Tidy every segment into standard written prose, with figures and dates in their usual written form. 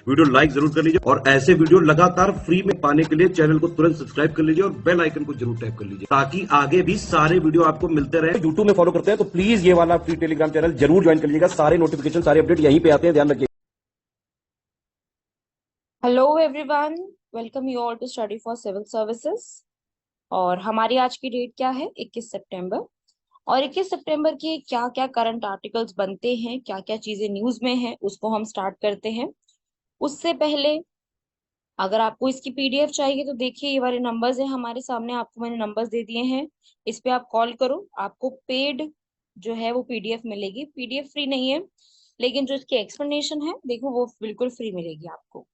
Video like जरूर कर लीजिए और ऐसे वीडियो लगातार फ्री में पाने के लिए चैनल को तुरंत सब्सक्राइब कर लीजिए और बेल आइकन को जरूर टैप कर लीजिए ताकि आगे भी सारे वीडियो आपको मिलते रहे। यूट्यूब में फॉलो करते हैं तो प्लीज ये वाला फ्री टेलीग्राम चैनल जरूर ज्वाइन कर लीजिएगा। सारे नोटिफिकेशन, सारे अपडेट यहीं पे आते हैं, ध्यान रखिए। Hello everyone, welcome you all to study for civil services. और हमारी आज की डेट क्या है? 21 सितंबर। और 21 सितंबर के क्या क्या करंट आर्टिकल्स बनते हैं, क्या क्या चीजें न्यूज में हैं, उसको हम स्टार्ट करते हैं। उससे पहले अगर आपको इसकी पीडीएफ चाहिए तो देखिए, ये वाले नंबर्स हैं हमारे सामने, आपको मैंने नंबर्स दे दिए हैं। इस पे आप कॉल करो, आपको पेड जो है वो पीडीएफ मिलेगी। पीडीएफ फ्री नहीं है, लेकिन जो इसकी एक्सप्लेनेशन है देखो वो बिल्कुल फ्री मिलेगी आपको।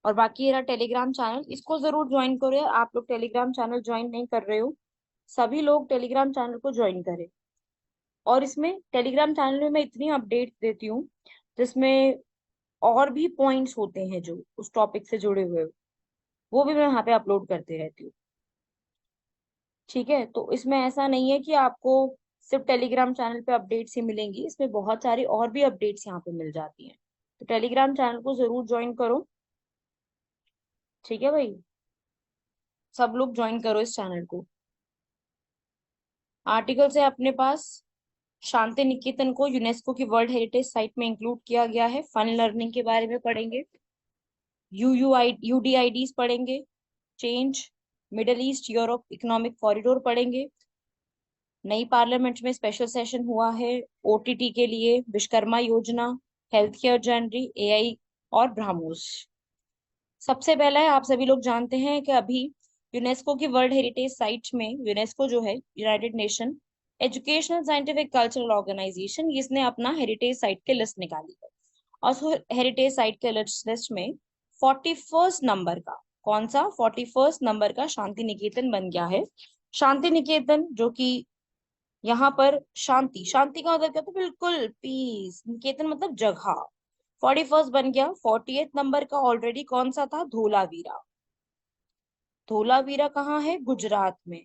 और बाकी ये रहा टेलीग्राम चैनल, इसको जरूर ज्वाइन करो यार। आप लोग टेलीग्राम चैनल ज्वाइन नहीं कर रहे हो, सभी लोग टेलीग्राम चैनल को ज्वाइन करें। और इसमें टेलीग्राम चैनल में मैं इतनी अपडेट देती हूँ जिसमें और भी पॉइंट्स होते हैं जो उस टॉपिक से जुड़े हुए, वो भी मैं वहां पे अपलोड करती रहती हूँ। ठीक है, तो इसमें ऐसा नहीं है कि आपको सिर्फ टेलीग्राम चैनल पे अपडेट्स ही मिलेंगी, इसमें बहुत सारी और भी अपडेट्स यहाँ पे मिल जाती हैं। तो टेलीग्राम चैनल को जरूर ज्वाइन करो। ठीक है भाई, सब लोग ज्वाइन करो इस चैनल को। आर्टिकल है अपने पास, शांति निकेतन को यूनेस्को की वर्ल्ड हेरिटेज साइट में इंक्लूड किया गया है। फन लर्निंग के बारे में पढ़ेंगे, यूडीआईडीज पढ़ेंगे, change, middle east Europe economic corridor पढ़ेंगे। नई पार्लियामेंट में स्पेशल सेशन हुआ है ओटीटी के लिए, विश्वकर्मा योजना, हेल्थ केयर जनरी, एआई और ब्रह्मोस। सबसे पहला है, आप सभी लोग जानते हैं कि अभी यूनेस्को की वर्ल्ड हेरिटेज साइट में, यूनेस्को जो है united nation educational scientific cultural organisation, इसने अपना हेरिटेज साइट के लिस्ट निकाली है। और उस हेरिटेज साइट के लिस्ट में 41 नंबर का, कौन सा 41 नंबर का शांति निकेतन बन गया है। शांति निकेतन जो कि यहाँ पर शांति, शांति का मतलब क्या था? बिल्कुल पीस, निकेतन मतलब जगह। 41 बन गया। 48 नंबर का ऑलरेडी कौन सा था? धोलावीरा। धोलावीरा कहाँ है? गुजरात में।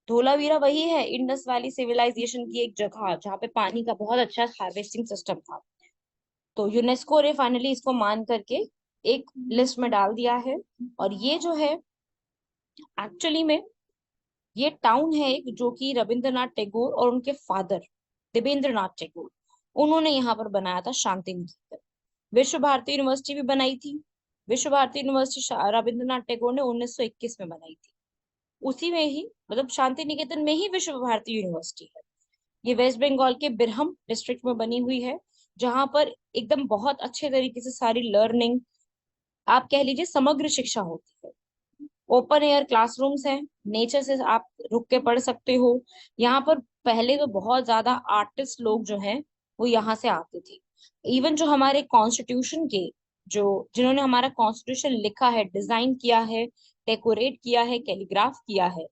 धोलावीरा वही है इंडस वैली सिविलाइजेशन की एक जगह जहाँ पे पानी का बहुत अच्छा हार्वेस्टिंग सिस्टम था। तो यूनेस्को ने फाइनली इसको मान करके एक लिस्ट में डाल दिया है। और ये जो है एक्चुअली में ये टाउन है एक, जो कि रविंद्रनाथ टैगोर और उनके फादर देवेंद्रनाथ टैगोर, उन्होंने यहाँ पर बनाया था शांति निकेतन। विश्व भारती यूनिवर्सिटी भी बनाई थी। विश्व भारती यूनिवर्सिटी रविंद्रनाथ टैगोर ने 1921 में बनाई थी। उसी में ही, मतलब शांति निकेतन में ही विश्व भारती यूनिवर्सिटी है। ये वेस्ट बंगाल के बिरहम डिस्ट्रिक्ट में बनी हुई है, जहां पर एकदम बहुत अच्छे तरीके से सारी लर्निंग, आप कह लीजिए समग्र शिक्षा होती है। ओपन एयर क्लासरूम्स हैं, नेचर से आप रुक के पढ़ सकते हो। यहाँ पर पहले तो बहुत ज्यादा आर्टिस्ट लोग जो हैं वो यहाँ से आते थे। इवन जो हमारे कॉन्स्टिट्यूशन के, जो जिन्होंने हमारा कॉन्स्टिट्यूशन लिखा है, डिजाइन किया है, डेकोरेट किया है, कैलीग्राफ किया है,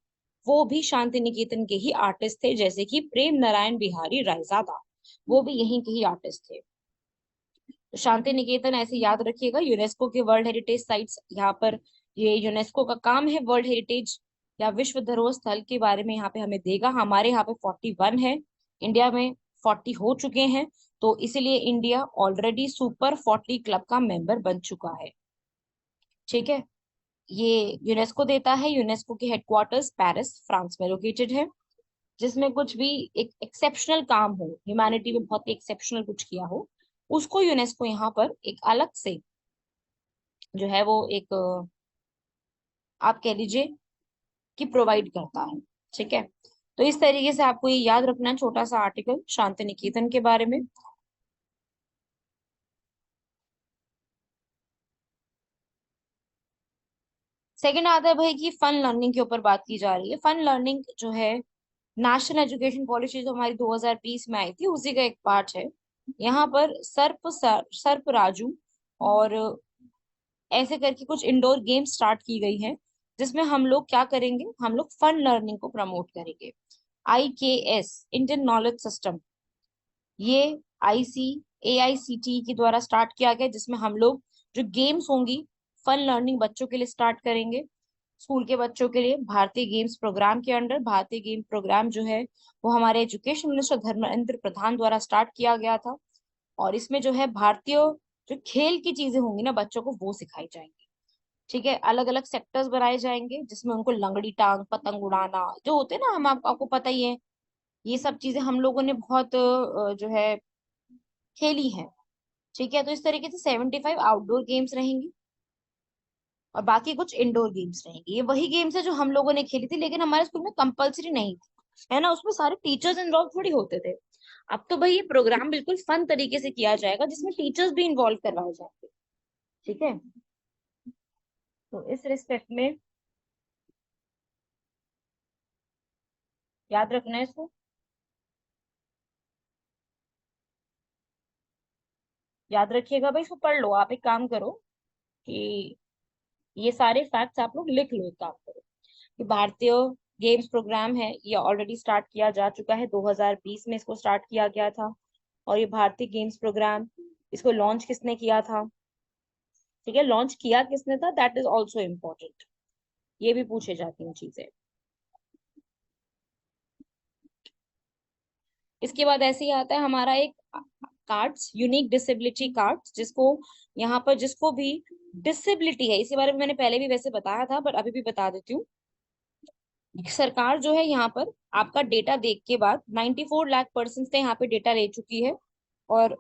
वो भी शांति निकेतन के ही आर्टिस्ट थे। जैसे कि प्रेम नारायण बिहारी रायजादा, वो भी यहीं के ही आर्टिस्ट थे। तो शांति निकेतन ऐसे याद रखिएगा, यूनेस्को के वर्ल्ड हेरिटेज साइट्स यहाँ पर, ये यूनेस्को का काम है वर्ल्ड हेरिटेज या विश्व धरोहर स्थल के बारे में यहाँ पे हमें देगा। हमारे यहाँ पे 41 है, इंडिया में 40 हो चुके हैं। तो इसीलिए इंडिया ऑलरेडी सुपर 40 क्लब का मेंबर बन चुका है। ठीक है, ये यूनेस्को देता है। यूनेस्को के हेडक्वार्टर्स पेरिस फ्रांस में लोकेटेड है। जिसमें कुछ भी एक एक्सेप्शनल काम हो, ह्यूमैनिटी में बहुत ही एक्सेप्शनल कुछ किया हो, उसको यूनेस्को यहाँ पर एक अलग से जो है वो एक आप कह लीजिए कि प्रोवाइड करता है। ठीक है, तो इस तरीके से आपको ये याद रखना है, छोटा सा आर्टिकल शांति निकेतन के बारे में। सेकंड आता है भाई कि फन लर्निंग के ऊपर बात की जा रही है। फन लर्निंग जो है नेशनल एजुकेशन पॉलिसी जो हमारी 2020 में आई थी, उसी का एक पार्ट है। यहाँ पर सर्प राजू और ऐसे करके कुछ इंडोर गेम स्टार्ट की गई है, जिसमें हम लोग क्या करेंगे? हम लोग फन लर्निंग को प्रमोट करेंगे। IKS इंडियन नॉलेज सिस्टम, ये AICTE के द्वारा स्टार्ट किया गया, जिसमें हम लोग जो गेम्स होंगी फन लर्निंग बच्चों के लिए स्टार्ट करेंगे। स्कूल के बच्चों के लिए भारतीय गेम्स प्रोग्राम के अंडर, भारतीय गेम प्रोग्राम जो है वो हमारे एजुकेशन मिनिस्टर धर्मेंद्र प्रधान द्वारा स्टार्ट किया गया था। और इसमें जो है भारतीय जो खेल की चीजें होंगी ना बच्चों को वो सिखाई जाएंगी। ठीक है, अलग अलग सेक्टर्स बनाए जाएंगे जिसमें उनको लंगड़ी टांग, पतंग उड़ाना जो होते हैं ना, हम आपको पता ही है, ये सब चीजें हम लोगों ने बहुत जो है खेली है। ठीक है, तो इस तरीके से 75 आउटडोर गेम्स रहेंगी और बाकी कुछ इंडोर गेम्स रहेंगी। ये वही गेम्स है जो हम लोगों ने खेली थी, लेकिन हमारे स्कूल में कंपलसरी नहीं थी, है ना, उसमें सारे टीचर्स इन्वॉल्व थोड़ी होते थे। अब तो भाई ये प्रोग्राम बिल्कुल फन तरीके से किया जाएगा जिसमें टीचर्स भी इन्वॉल्व करवाए जाएंगे। ठीक है, तो इस रिस्पेक्ट में याद रखना है इसको, याद रखिएगा भाई, इसको पढ़ लो। आप एक काम करो कि ये सारे फैक्ट्स आप लोग लिख लो। एक काम करो कि भारतीय गेम्स प्रोग्राम है, ये ऑलरेडी स्टार्ट किया जा चुका है, 2020 में इसको स्टार्ट किया गया था। और ये भारतीय गेम्स प्रोग्राम, इसको लॉन्च किसने किया था? ठीक है, लॉन्च किया किसने था, दैट इज ऑल्सो इम्पोर्टेंट, ये भी पूछे जाती हैं चीजें। इसके बाद ऐसे ही आता है हमारा एक कार्ड्स, यूनिक डिसेबिलिटी कार्ड्स, जिसको यहाँ पर जिसको भी डिसेबिलिटी है, इसी बारे में मैंने पहले भी वैसे बताया था बट अभी भी बता देती हूँ। सरकार जो है यहाँ पर आपका डेटा देख के बाद 94 लाख पर्सन से यहाँ पे डेटा ले चुकी है, और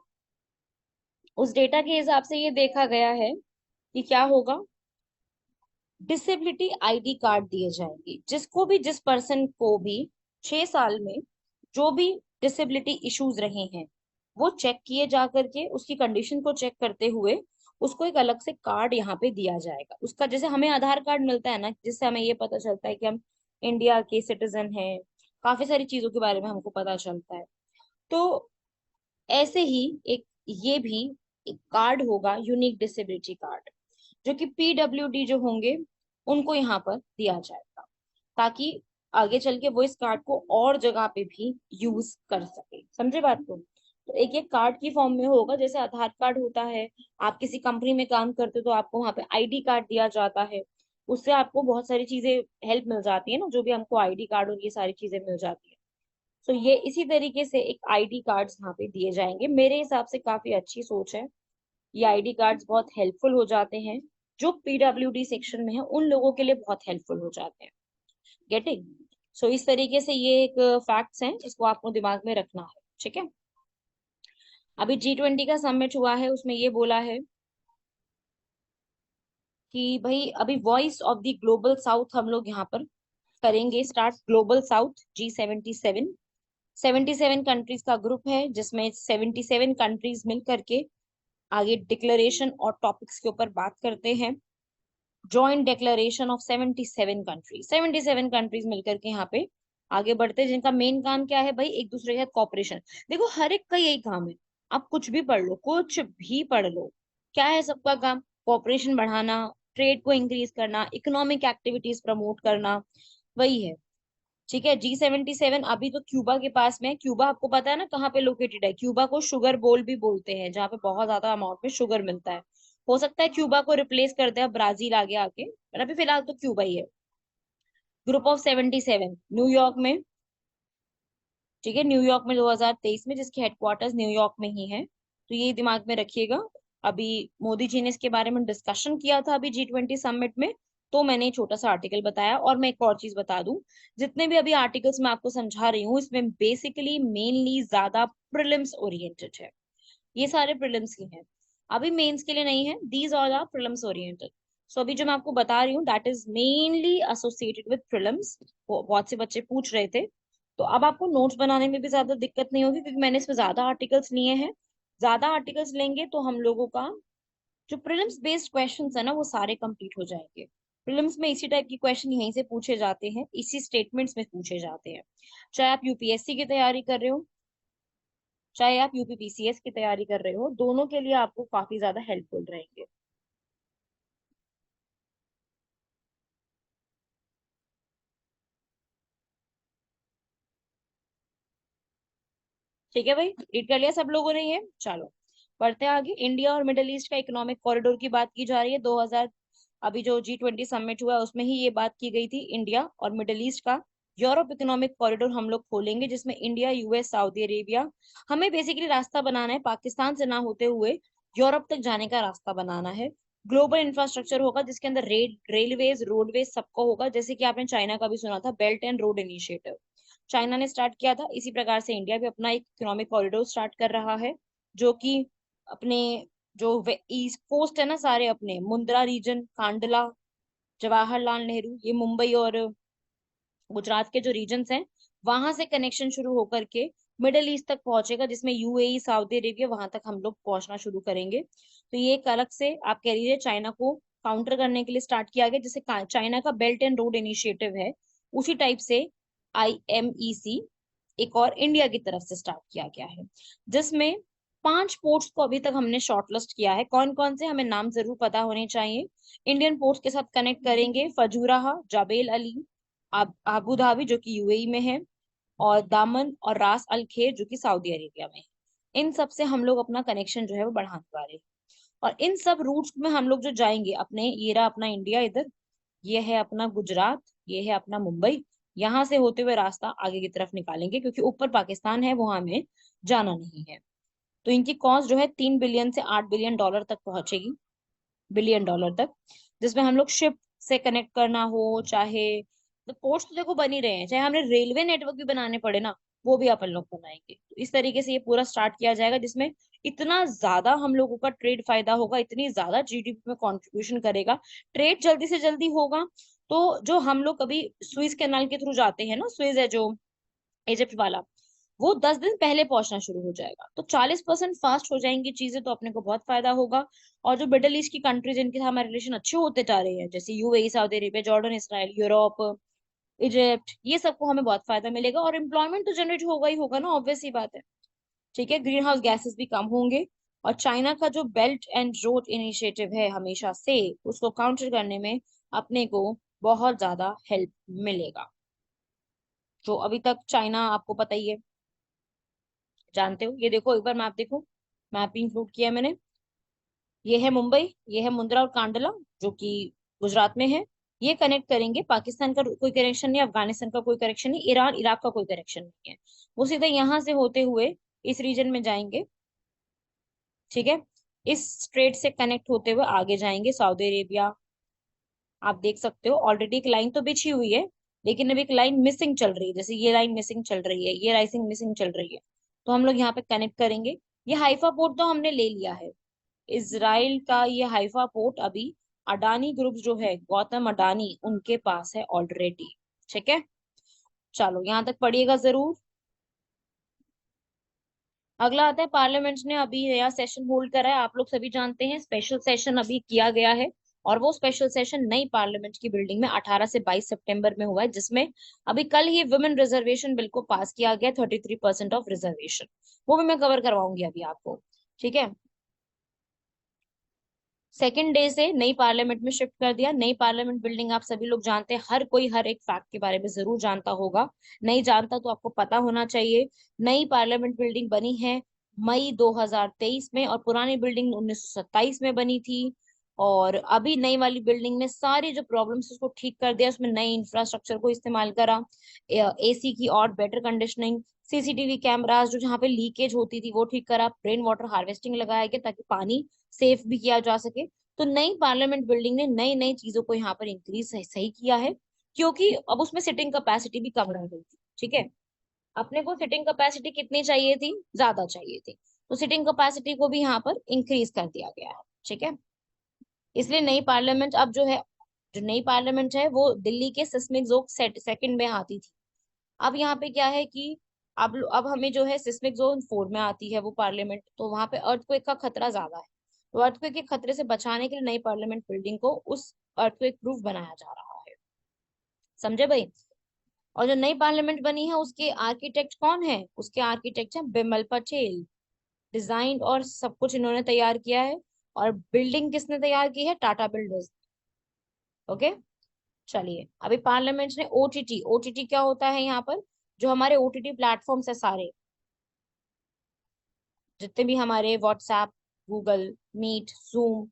उस डेटा के हिसाब से ये देखा गया है कि क्या होगा, डिसेबिलिटी आईडी कार्ड दिए जाएंगे जिसको भी, जिस पर्सन को भी 6 साल में जो भी डिसेबिलिटी इश्यूज रहे हैं वो चेक किए जा करके उसकी कंडीशन को चेक करते हुए उसको एक अलग से कार्ड यहाँ पे दिया जाएगा। उसका जैसे हमें आधार कार्ड मिलता है ना, जिससे हमें ये पता चलता है कि हम इंडिया के सिटीजन हैं, काफी सारी चीजों के बारे में हमको पता चलता है। तो ऐसे ही एक ये भी एक कार्ड होगा, यूनिक डिसेबिलिटी कार्ड, जो कि पीडब्ल्यूडी जो होंगे उनको यहाँ पर दिया जाएगा, ताकि आगे चल के वो इस कार्ड को और जगह पे भी यूज कर सके। समझे बात को? तो एक एक कार्ड की फॉर्म में होगा, जैसे आधार कार्ड होता है, आप किसी कंपनी में काम करते हो तो आपको वहां पे आईडी कार्ड दिया जाता है, उससे आपको बहुत सारी चीजें हेल्प मिल जाती है ना, जो भी हमको आईडी कार्ड और ये सारी चीजें मिल जाती है। तो ये इसी तरीके से एक आईडी कार्ड्स यहाँ पे दिए जाएंगे। मेरे हिसाब से काफी अच्छी सोच है, ये आईडी कार्ड्स बहुत हेल्पफुल हो जाते हैं, जो पीडब्ल्यूडी सेक्शन में है उन लोगों के लिए बहुत हेल्पफुल हो जाते हैं। गेटिंग? सो इस तरीके से ये एक फैक्ट्स हैं, इसको आपको दिमाग में रखना है। ठीक है, अभी G20 का समिट हुआ है, उसमें ये बोला है कि भाई अभी voice of the global south हम लोग यहाँ पर करेंगे start. Global south G77, 77 countries का ग्रुप है जिसमें 77 कंट्रीज मिल करके आगे डिक्लेरेशन और टॉपिक्स के ऊपर बात करते हैं। Joint declaration of 77 countries, 77 countries मिलकर के यहाँ पे आगे बढ़ते हैं, जिनका मेन काम क्या है भाई, एक दूसरे के साथ कॉपरेशन। देखो हर एक का यही काम है, आप कुछ भी पढ़ लो, कुछ भी पढ़ लो, क्या है सबका काम? कॉपरेशन बढ़ाना, ट्रेड को इंक्रीज करना, इकोनॉमिक एक्टिविटीज प्रमोट करना, वही है। ठीक है, G77 अभी तो क्यूबा के पास में है। क्यूबा आपको पता है ना कहाँ पे लोकेटेड है? क्यूबा को शुगर बोल भी बोलते हैं, जहाँ पे बहुत ज्यादा अमाउंट में शुगर मिलता है। हो सकता है क्यूबा को रिप्लेस कर दे अब ब्राजील आगे आके, पर अभी फिलहाल तो क्यूबा ही है। ग्रुप ऑफ 77 न्यूयॉर्क में। ठीक है, न्यूयॉर्क में 2023 में, जिसके हेडक्वार्टर्स न्यूयॉर्क में ही है, तो ये दिमाग में रखिएगा। अभी मोदी जी ने इसके बारे में डिस्कशन किया था अभी G20 समिट में, तो मैंने एक छोटा सा आर्टिकल बताया। और मैं एक और चीज बता दूं, जितने भी अभी आर्टिकल्स मैं आपको समझा रही हूँ इसमें बेसिकली मेनली ज्यादा प्रिलिम्स ओरिएंटेड है, ये सारे प्रिलिम्स की हैं, अभी मेंस के लिए नहीं है, these all are prelims oriented. So अभी जो मैं आपको बता रही हूँ that is mainly associated with prelims. बहुत से बच्चे पूछ रहे थे, तो अब आपको नोट्स बनाने में भी ज्यादा दिक्कत नहीं होगी, क्योंकि मैंने इसमें ज्यादा आर्टिकल्स लिए हैं। ज्यादा आर्टिकल्स लेंगे तो हम लोगों का जो प्रिलिम्स बेस्ड क्वेश्चंस है ना वो सारे कंप्लीट हो जाएंगे। प्रिलिम्स में इसी टाइप की क्वेश्चन यहीं से पूछे जाते हैं, इसी स्टेटमेंट्स में पूछे जाते हैं। चाहे आप यूपीएससी की तैयारी कर रहे हो, चाहे आप यूपीपीसीएस की तैयारी कर रहे हो, दोनों के लिए आपको काफी ज्यादा हेल्पफुल रहेंगे। ठीक है भाई, रीड कर लिया सब लोगों ने ये? चलो बढ़ते हैं आगे। इंडिया और मिडिल ईस्ट का इकोनॉमिक कॉरिडोर की बात की जा रही है। 2000 अभी जो G20 समिट हुआ उसमें ही ये बात की गई थी, इंडिया और मिडिल ईस्ट का यूरोप इकोनॉमिक कॉरिडोर हम लोग खोलेंगे, जिसमें इंडिया, यूएस, सऊदी अरेबिया, हमें बेसिकली रास्ता बनाना है पाकिस्तान से ना होते हुए यूरोप तक जाने का रास्ता बनाना है। ग्लोबल इंफ्रास्ट्रक्चर होगा जिसके अंदर रेलवेज रोडवेज सबको होगा, जैसे कि आपने चाइना का भी सुना था, belt and road initiative China ने स्टार्ट किया था। इसी प्रकार से इंडिया भी अपना एक इकोनॉमिक कॉरिडोर स्टार्ट कर रहा है, जो कि अपने जो ईस्ट कोस्ट है ना, सारे अपने मुंद्रा रीजन, कांडला, जवाहरलाल नेहरू, ये मुंबई और गुजरात के जो रीजन्स हैं, वहां से कनेक्शन शुरू होकर के मिडल ईस्ट तक पहुंचेगा, जिसमें यूएई, सऊदी अरेबिया, वहां तक हम लोग पहुंचना शुरू करेंगे। तो ये एक अलग से आप कह लीजिए चाइना को काउंटर करने के लिए स्टार्ट किया गया, जैसे चाइना का बेल्ट एंड रोड इनिशिएटिव है, उसी टाइप से IMEC एक और इंडिया की तरफ से स्टार्ट किया गया है, जिसमें 5 पोर्ट्स को अभी तक हमने शॉर्टलिस्ट किया है। कौन कौन से, हमें नाम जरूर पता होने चाहिए। इंडियन पोर्ट्स के साथ कनेक्ट करेंगे फजूराहा, जाबेल अली, अबू धाबी जो कि यूएई में है, और दामन और रास अल खेर जो कि सऊदी अरेबिया में है। इन सब से हम लोग अपना कनेक्शन जो है वो बढ़ाने वाले हैं। और इन सब रूट्स में हम लोग जो जाएंगे, अपने ये रहा अपना इंडिया इधर, ये है अपना गुजरात, ये है अपना मुंबई, यहाँ से होते हुए रास्ता आगे की तरफ निकालेंगे, क्योंकि ऊपर पाकिस्तान है, वहां हमें जाना नहीं है। तो इनकी कॉस्ट जो है 3 बिलियन से 8 बिलियन डॉलर तक पहुंचेगी, बिलियन डॉलर तक, जिसमें हम लोग शिप से कनेक्ट करना हो, चाहे तो पोर्ट्स तो देखो बन ही रहे हैं, चाहे हमें रेलवे नेटवर्क भी बनाने पड़े ना, वो भी अपन लोग बनाएंगे। तो इस तरीके से ये पूरा स्टार्ट किया जाएगा, जिसमें इतना ज्यादा हम लोगों का ट्रेड फायदा होगा, इतनी ज्यादा जीडीपी में कंट्रीब्यूशन करेगा, ट्रेड जल्दी से जल्दी होगा। तो जो हम लोग कभी स्विस कैनाल के थ्रू जाते हैं ना, स्विस है जो इजिप्ट वाला, वो 10 दिन पहले पहुंचना शुरू हो जाएगा, तो 40% फास्ट हो जाएंगी चीजें, तो अपने को बहुत फायदा होगा। और जो मिडल ईस्ट की कंट्रीज जिनके साथ हमारे रिलेशन अच्छे होते जा रहे हैं, जैसे UAE, Saudi Arabia, Jordan, Israel, Europe, Egypt, ये सबको हमें बहुत फायदा मिलेगा, और एम्प्लॉयमेंट तो जनरेट होगा ही होगा ना, ऑब्वियस ही बात है। ठीक है, ग्रीन हाउस गैसेस भी कम होंगे। और चाइना का जो बेल्ट एंड रोड इनिशिएटिव है हमेशा से, उसको काउंटर करने में अपने को बहुत ज्यादा हेल्प मिलेगा। जो अभी तक चाइना आपको पता ही है, जानते हो, ये देखो एक बार मैप देखो, मैप भी इंक्लूड किया है मैंने। ये है मुंबई, ये है मुंद्रा और कांडला जो कि गुजरात में है। ये कनेक्ट करेंगे, पाकिस्तान का कोई कनेक्शन नहीं, अफगानिस्तान का कोई कनेक्शन नहीं, ईरान इराक का कोई कनेक्शन नहीं है। वो सीधे यहाँ से होते हुए इस रीजन में जाएंगे। ठीक है, इस स्ट्रेट से कनेक्ट होते हुए आगे जाएंगे सऊदी अरेबिया। आप देख सकते हो ऑलरेडी एक लाइन तो बिछी हुई है, लेकिन अभी एक लाइन मिसिंग चल रही है, जैसे ये लाइन मिसिंग चल रही है, ये लाइन मिसिंग चल रही है, तो हम लोग यहाँ पे कनेक्ट करेंगे। ये हाइफा पोर्ट तो हमने ले लिया है, इसराइल का ये हाइफा पोर्ट अभी अडानी ग्रुप जो है, गौतम अडानी, उनके पास है ऑलरेडी। ठीक है, चलो यहाँ तक पढ़िएगा जरूर। अगला आता है, पार्लियामेंट ने अभी नया सेशन होल्ड करा है, आप लोग सभी जानते हैं, स्पेशल सेशन अभी किया गया है। और वो स्पेशल सेशन नई पार्लियामेंट की बिल्डिंग में 18 से 22 सितंबर में हुआ है, जिसमें अभी कल ही वुमेन रिजर्वेशन बिल को पास किया गया, 33% ऑफ रिजर्वेशन, वो भी मैं कवर करवाऊंगी अभी आपको। ठीक है, सेकेंड डे से नई पार्लियामेंट में शिफ्ट कर दिया। नई पार्लियामेंट बिल्डिंग आप सभी लोग जानते हैं, हर कोई हर एक फैक्ट के बारे में जरूर जानता होगा, नहीं जानता तो आपको पता होना चाहिए। नई पार्लियामेंट बिल्डिंग बनी है मई 2023 में, और पुरानी बिल्डिंग 1927 में बनी थी। और अभी नई वाली बिल्डिंग ने सारी जो प्रॉब्लम्स उसको ठीक कर दिया, उसमें नए इंफ्रास्ट्रक्चर को इस्तेमाल करा, AC की और बेटर कंडीशनिंग, CCTV कैमरास जो जहाँ पे लीकेज होती थी वो ठीक करा, रेन वाटर हार्वेस्टिंग लगाया गया ताकि पानी सेफ भी किया जा सके। तो नई पार्लियामेंट बिल्डिंग ने नई नई चीजों को यहाँ पर इंक्रीज सही किया है, क्योंकि अब उसमें सिटिंग कैपेसिटी भी कम रह गई थी। ठीक है, अपने को सिटिंग कैपेसिटी कितनी चाहिए थी, ज्यादा चाहिए थी, तो सिटिंग कैपेसिटी को भी यहाँ पर इंक्रीज कर दिया गया है। ठीक है, इसलिए नई पार्लियामेंट अब जो है, जो नई पार्लियामेंट है वो दिल्ली के सिस्मिक जोन सेकंड में आती थी। अब यहाँ पे क्या है कि अब हमें जो है सिस्मिक जोन 4 में आती है वो पार्लियामेंट, तो वहां पे अर्थक्वेक का खतरा ज्यादा है। तो अर्थक्वेक के खतरे से बचाने के लिए नई पार्लियामेंट बिल्डिंग को उस अर्थक्वेक प्रूफ बनाया जा रहा है। समझे भाई? और जो नई पार्लियामेंट बनी है उसके आर्किटेक्ट कौन है? उसके आर्किटेक्ट है बिमल पटेल। डिजाइन और सब कुछ इन्होंने तैयार किया है, और बिल्डिंग किसने तैयार की है? टाटा बिल्डर्स। ओके, चलिए अभी पार्लियामेंट ने ओटीटी क्या होता है यहाँ पर? जो हमारे OTT प्लेटफॉर्म्स है सारे, जितने भी हमारे WhatsApp, Google Meet, Zoom,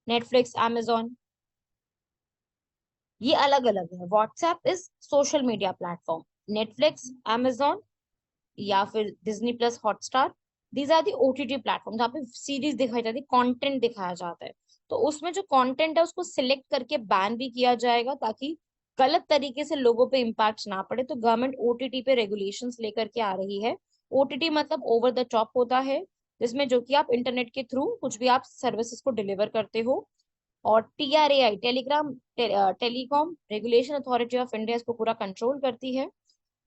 Netflix, amazon, ये अलग अलग है। WhatsApp is social media platform, Netflix, amazon या फिर Disney plus Hotstar, these are the OTT platform, जहाँ पे सीरीज दिखाई जाती है, कंटेंट दिखाया जाता है। तो उसमें जो कंटेंट है उसको सिलेक्ट करके बैन भी किया जाएगा, ताकि गलत तरीके से लोगों पे इम्पैक्ट ना पड़े। तो गवर्नमेंट ओटीटी पे रेगुलेशंस लेकर के आ रही है। ओटीटी मतलब ओवर द टॉप होता है, जिसमें जो कि आप इंटरनेट के थ्रू कुछ भी आप सर्विसेज को डिलीवर करते हो। और TRAI, telecom regulation authority of India, इसको पूरा कंट्रोल करती है।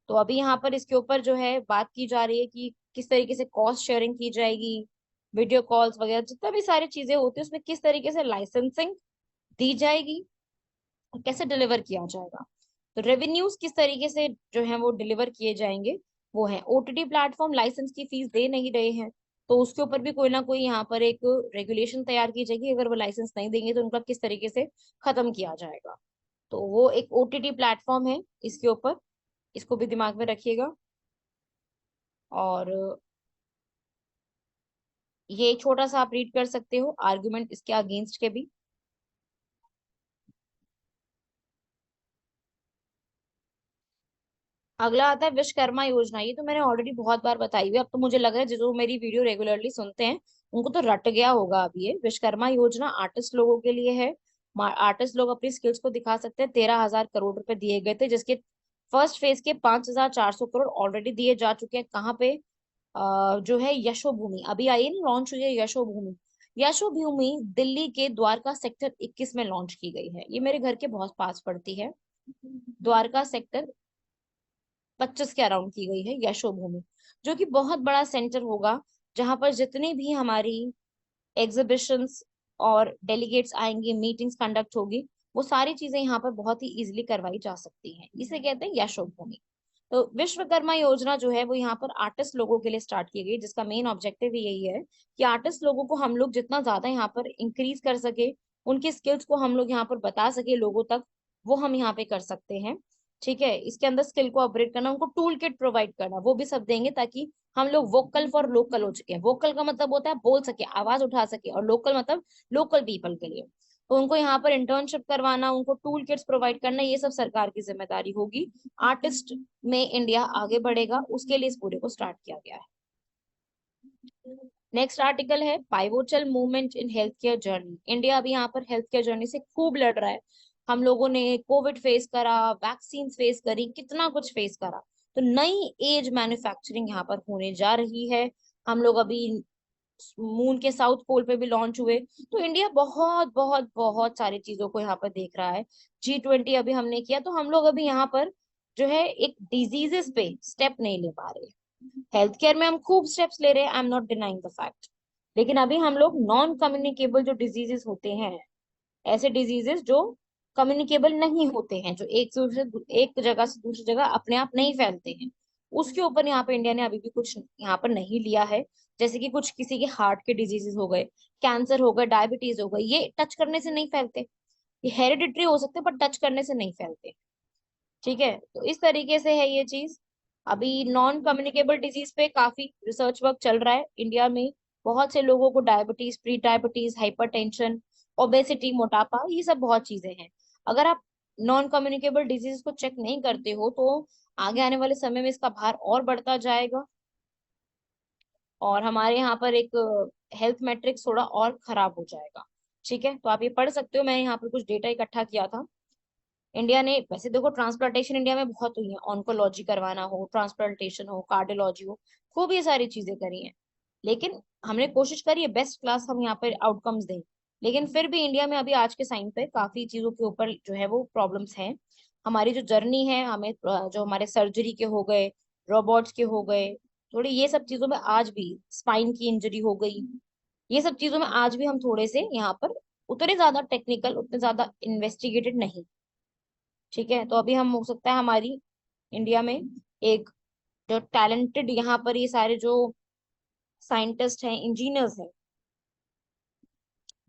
तो अभी यहाँ पर इसके ऊपर जो है बात की जा रही है कि किस तरीके से कॉस्ट शेयरिंग की जाएगी, वीडियो कॉल्स वगैरह जितना भी सारी चीजें होती है उसमें किस तरीके से लाइसेंसिंग दी जाएगी और कैसे डिलीवर किया जाएगा। तो रेवेन्यूज किस तरीके से जो है वो डिलीवर किए जाएंगे, वो है। ओटीटी प्लेटफॉर्म लाइसेंस की फीस दे नहीं रहे हैं, तो उसके ऊपर भी कोई ना कोई यहाँ पर एक रेगुलेशन तैयार की जाएगी। अगर वो लाइसेंस नहीं देंगे तो उनका किस तरीके से खत्म किया जाएगा। तो वो एक ओटीटी प्लेटफॉर्म है इसके ऊपर, इसको भी दिमाग में रखिएगा। और ये छोटा सा आप रीड कर सकते हो आर्गुमेंट इसके अगेंस्ट के भी। अगला आता है विश्वकर्मा योजना। ये तो मैंने ऑलरेडी बहुत बार बताई हुई है। अब तो मुझे लग रहा है जो मेरी वीडियो रेगुलरली सुनते हैं उनको तो रट गया होगा। अब ये विश्वकर्मा योजना आर्टिस्ट लोगों के लिए है। आर्टिस्ट लोग अपनी स्किल्स को दिखा सकते हैं। 13,000 करोड़ रुपए दिए गए थे, जिसके फर्स्ट फेज के 5,400 करोड़ ऑलरेडी दिए जा चुके हैं। कहाँ पे? जो है यशोभूमि, अभी आई है ना, लॉन्च हुई है यशोभूमि। यशोभूमि दिल्ली के द्वारका सेक्टर 21 में लॉन्च की गई है। ये मेरे घर के बहुत पास पड़ती है। द्वारका सेक्टर 25 के अराउंड की गई है यशोभूमि, जो कि बहुत बड़ा सेंटर होगा, जहां पर जितनी भी हमारी एग्जीबिशंस और डेलीगेट्स आएंगे, मीटिंग्स कंडक्ट होगी, वो सारी चीजें यहाँ पर बहुत ही इजीली करवाई जा सकती हैं। इसे कहते हैं यशोभूमि। तो विश्वकर्मा योजना जो है वो यहाँ पर आर्टिस्ट लोगों के लिए स्टार्ट की गई, जिसका मेन ऑब्जेक्टिव यही है कि आर्टिस्ट लोगों को हम लोग जितना ज्यादा यहाँ पर इंक्रीज कर सके, उनकी स्किल्स को हम लोग यहाँ पर बता सके लोगों तक, वो हम यहाँ पे कर सकते हैं। ठीक है, इसके अंदर स्किल को अपग्रेड करना, उनको टूल किट प्रोवाइड करना, वो भी सब देंगे, ताकि हम लोग वोकल फॉर लोकल हो चुके हैं। वोकल का मतलब होता है बोल सके, आवाज उठा सके, और लोकल मतलब लोकल पीपल के लिए। तो उनको यहाँ पर इंटर्नशिप करवाना, उनको टूल किट्स प्रोवाइड करना, ये सब सरकार की जिम्मेदारी होगी। आर्टिस्ट में इंडिया आगे बढ़ेगा, उसके लिए इस पूरे को स्टार्ट किया गया है। नेक्स्ट आर्टिकल है pivotal movement in health care journey. India अभी यहाँ पर हेल्थ केयर जर्नी से खूब लड़ रहा है। हम लोगों ने कोविड फेस करा, वैक्सीन फेस करी, कितना कुछ फेस करा। तो नई एज मैन्युफैक्चरिंग यहाँ पर होने जा रही है। हम लोग अभी मून के साउथ पोल पे भी लॉन्च हुए। तो इंडिया बहुत बहुत बहुत सारी चीजों को यहाँ पर देख रहा है। G20 अभी हमने किया, तो हम लोग अभी यहाँ पर जो है एक डिजीजेस पे स्टेप नहीं ले पा रहे। हेल्थ केयर में हम खूब स्टेप्स ले रहे हैं, I am not denying the fact, लेकिन अभी हम लोग नॉन कम्युनिकेबल जो डिजीजेस होते हैं, ऐसे डिजीजेस जो कम्युनिकेबल नहीं होते हैं, जो एक जगह से दूसरी जगह अपने आप नहीं फैलते हैं, उसके ऊपर यहाँ पे इंडिया ने अभी भी कुछ यहाँ पर नहीं लिया है। जैसे कि कुछ किसी के हार्ट के डिजीजेस हो गए, कैंसर हो गए, डायबिटीज हो गई, ये टच करने से नहीं फैलते। ये हेरिडिटरी हो सकते पर टच करने से नहीं फैलते। ठीक है, तो इस तरीके से है ये चीज। अभी नॉन कम्युनिकेबल डिजीज पे काफी रिसर्च वर्क चल रहा है इंडिया में। बहुत से लोगों को diabetes, pre diabetes, hypertension, obesity, मोटापा, ये सब बहुत चीजें हैं। अगर आप नॉन कम्युनिकेबल डिजीज को चेक नहीं करते हो तो आगे आने वाले समय में इसका भार और बढ़ता जाएगा, और हमारे यहाँ पर एक हेल्थ मैट्रिक्स थोड़ा और खराब हो जाएगा। ठीक है, तो आप ये पढ़ सकते हो, मैंने यहाँ पर कुछ डेटा इकट्ठा किया था। इंडिया ने, वैसे देखो ट्रांसप्लांटेशन इंडिया में बहुत हुई है, ऑन्कोलॉजी करवाना हो, ट्रांसप्लांटेशन हो, कार्डियोलॉजी हो, खूब ये सारी चीजें करी हैं। लेकिन हमने कोशिश करी है बेस्ट क्लास हम यहाँ पर आउटकम्स दें। लेकिन फिर भी इंडिया में अभी आज के टाइम पे काफी चीजों के ऊपर जो है वो प्रॉब्लम्स हैं। हमारी जो जर्नी है, हमें जो हमारे सर्जरी के हो गए, रोबोट्स के हो गए, थोड़ी ये सब चीजों में आज भी, स्पाइन की इंजरी हो गई, ये सब चीजों में आज भी हम थोड़े से यहाँ पर उतने ज्यादा टेक्निकल, उतने ज्यादा इन्वेस्टिगेटेड नहीं। ठीक है, तो अभी हम, हो सकता है हमारी इंडिया में एक जो टैलेंटेड यहाँ पर ये सारे जो साइंटिस्ट हैं, इंजीनियर्स हैं,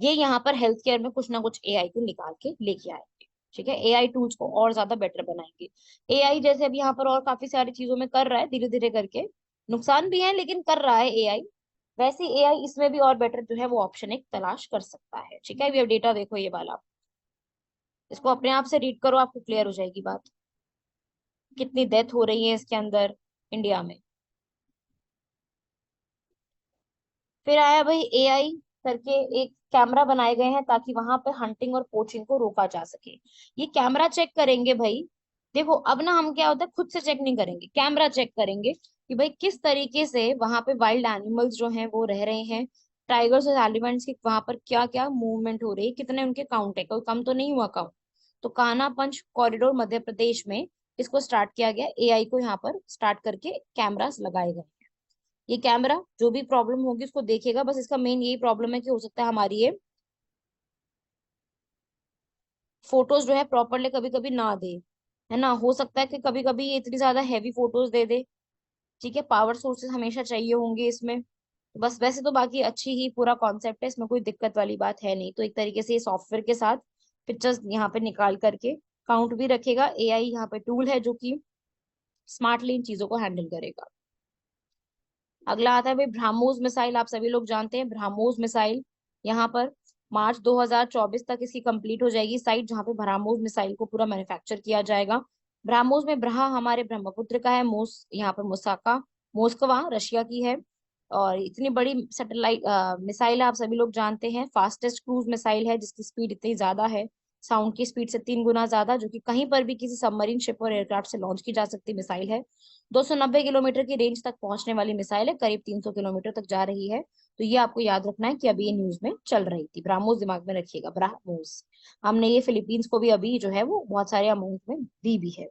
ये यहाँ पर हेल्थ केयर में कुछ ना कुछ एआई को निकाल के लेके आएंगे। ठीक है, एआई टूल्स को और ज्यादा बेटर बनाएंगे। एआई जैसे अभी यहाँ पर और काफी सारी चीजों में कर रहा है, धीरे धीरे करके, नुकसान भी है लेकिन कर रहा है एआई। वैसे एआई इसमें भी और बेटर जो है वो ऑप्शन एक तलाश कर सकता है। ठीक है, अभी अब डेटा देखो ये वाला, इसको अपने आप से रीड करो, आपको क्लियर हो जाएगी बात। कितनी डेथ हो रही है इसके अंदर इंडिया में। फिर आया भाई एआई करके, एक कैमरा बनाए गए हैं ताकि वहां पे हंटिंग और पोचिंग को रोका जा सके। ये कैमरा चेक करेंगे भाई। देखो अब ना हम क्या होता है, खुद से चेक नहीं करेंगे, कैमरा चेक करेंगे कि भाई किस तरीके से वहां पे वाइल्ड एनिमल्स जो हैं वो रह रहे हैं, टाइगर्स और एलिफेंट्स की वहां पर क्या क्या मूवमेंट हो रही है, कितने उनके काउंट है, कोई कम तो नहीं हुआ काउंट। तो कान्हा पंच कॉरिडोर मध्य प्रदेश में इसको स्टार्ट किया गया, एआई को यहाँ पर स्टार्ट करके कैमरास लगाए गए। ये कैमरा जो भी प्रॉब्लम होगी उसको देखेगा, बस इसका मेन यही प्रॉब्लम है कि हो सकता है हमारी ये फोटोज जो है प्रॉपरली कभी कभी ना दे, है ना, हो सकता है कि कभी कभी ये इतनी ज्यादा हैवी फोटोज दे दे। ठीक है, पावर सोर्सेस हमेशा चाहिए होंगे इसमें। बस वैसे तो बाकी अच्छी ही पूरा कॉन्सेप्ट है, इसमें कोई दिक्कत वाली बात है नहीं। तो एक तरीके से ये सॉफ्टवेयर के साथ पिक्चर्स यहाँ पे निकाल करके काउंट भी रखेगा। एआई यहाँ पे टूल है जो कि स्मार्टली इन चीजों को हैंडल करेगा। अगला आता है भाई ब्रह्मोस मिसाइल। आप सभी लोग जानते हैं ब्रह्मोस मिसाइल, यहाँ पर मार्च 2024 तक इसकी कंप्लीट हो जाएगी साइट जहाँ पे ब्रह्मोस मिसाइल को पूरा मैन्युफैक्चर किया जाएगा। ब्रह्मोस में ब्रहा हमारे ब्रह्मपुत्र का है, मोस यहाँ पर मोसाका मोस्कवा रशिया की है। और इतनी बड़ी सैटेलाइट मिसाइल है, आप सभी लोग जानते हैं, फास्टेस्ट क्रूज मिसाइल है जिसकी स्पीड इतनी ज्यादा है, साउंड की स्पीड से 3 गुना ज्यादा, जो कि कहीं पर भी किसी सबमरीन शिप और एयरक्राफ्ट से लॉन्च की जा सकती मिसाइल है। 290 किलोमीटर की रेंज तक पहुंचने वाली मिसाइल है, करीब 300 किलोमीटर तक जा रही है। तो ये आपको याद रखना है कि अभी ये न्यूज में चल रही थी, ब्राह्मोस दिमाग में रखिएगा, ब्राह्मोस। हमने ये फिलीपींस को भी अभी जो है वो बहुत सारे अमाउंट में दी भी है।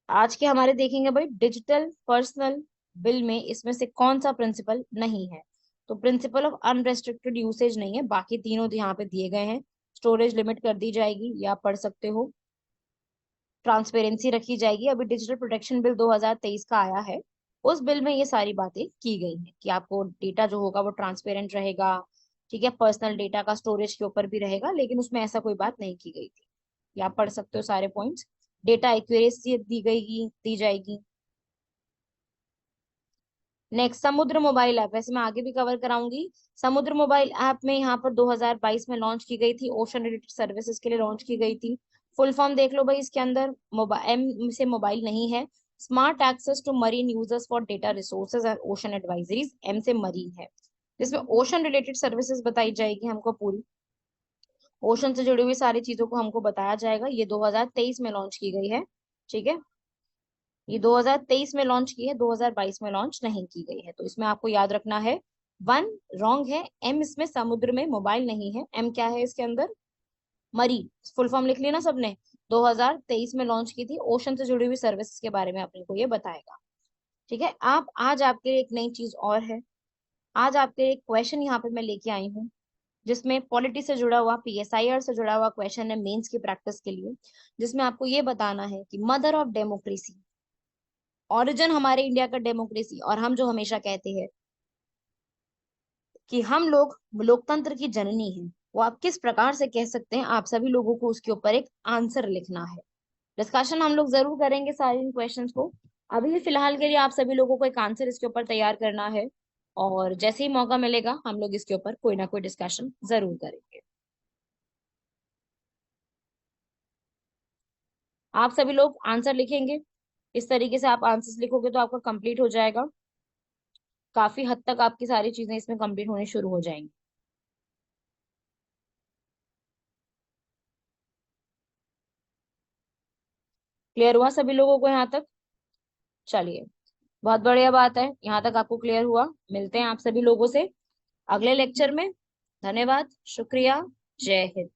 आज के हमारे देखेंगे भाई डिजिटल पर्सनल बिल में इसमें से कौन सा प्रिंसिपल नहीं है। तो प्रिंसिपल ऑफ अनरेस्ट्रिक्टेड यूसेज नहीं है, बाकी तीनों यहाँ पे दिए गए हैं। स्टोरेज लिमिट कर दी जाएगी, ये आप पढ़ सकते हो। ट्रांसपेरेंसी रखी जाएगी। अभी डिजिटल प्रोटेक्शन बिल 2023 का आया है, उस बिल में ये सारी बातें की गई हैं कि आपको डेटा जो होगा वो ट्रांसपेरेंट रहेगा। ठीक है, पर्सनल डेटा का स्टोरेज के ऊपर भी रहेगा, लेकिन उसमें ऐसा कोई बात नहीं की गई थी। ये आप पढ़ सकते हो सारे पॉइंट्स। डेटा एक्यूरेसी दी जाएगी। नेक्स्ट समुद्र मोबाइल ऐप, वैसे मैं आगे भी कवर कराऊंगी। समुद्र मोबाइल ऐप में यहाँ पर 2022 में लॉन्च की गई थी, ओशन रिलेटेड सर्विसेज के लिए लॉन्च की गई थी। फुल फॉर्म देख लो भाई, इसके अंदर मोबाइल एम से मोबाइल नहीं है, smart access to marine users for data resources and ocean advisories, M से मरीन है, जिसमें ओशन रिलेटेड सर्विसेज बताई जाएगी हमको पूरी। ओशन से जुड़ी हुई सारी चीजों को हमको बताया जाएगा। ये 2023 में लॉन्च की गई है। ठीक है, ये 2023 में लॉन्च की है, 2022 में लॉन्च नहीं की गई है। तो इसमें आपको याद रखना है, वन रॉन्ग है, एम इसमें समुद्र में मोबाइल नहीं है, एम क्या है इसके अंदर, मरी। फुल फॉर्म लिख लिया ना सबने। 2023 में लॉन्च की थी, ओशन से जुड़ी हुई सर्विसेज के बारे में अपने को ये बताएगा। ठीक है, आप आज आपके लिए एक नई चीज और है। आज आपके लिए एक क्वेश्चन यहाँ पे मैं लेके आई हूँ, जिसमें पॉलिटी से जुड़ा हुआ, पीएसआईआर से जुड़ा हुआ क्वेश्चन है मेंस की प्रैक्टिस के लिए, जिसमें आपको ये बताना है कि मदर ऑफ डेमोक्रेसी, ओरिजिन हमारे इंडिया का डेमोक्रेसी, और हम जो हमेशा कहते हैं कि हम लोग लोकतंत्र की जननी हैं, वो आप किस प्रकार से कह सकते हैं, आप सभी लोगों को उसके ऊपर एक आंसर लिखना है। डिस्कशन हम लोग जरूर करेंगे सारे इन क्वेश्चंस को। अभी फिलहाल के लिए आप सभी लोगों को एक आंसर इसके ऊपर तैयार करना है, और जैसे ही मौका मिलेगा हम लोग इसके ऊपर कोई ना कोई डिस्कशन जरूर करेंगे। आप सभी लोग आंसर लिखेंगे, इस तरीके से आप आंसर्स लिखोगे तो आपका कंप्लीट हो जाएगा। काफी हद तक आपकी सारी चीजें इसमें कंप्लीट होने शुरू हो जाएंगी। क्लियर हुआ सभी लोगों को यहाँ तक? चलिए, बहुत बढ़िया बात है, यहाँ तक आपको क्लियर हुआ। मिलते हैं आप सभी लोगों से अगले लेक्चर में। धन्यवाद, शुक्रिया, जय हिंद।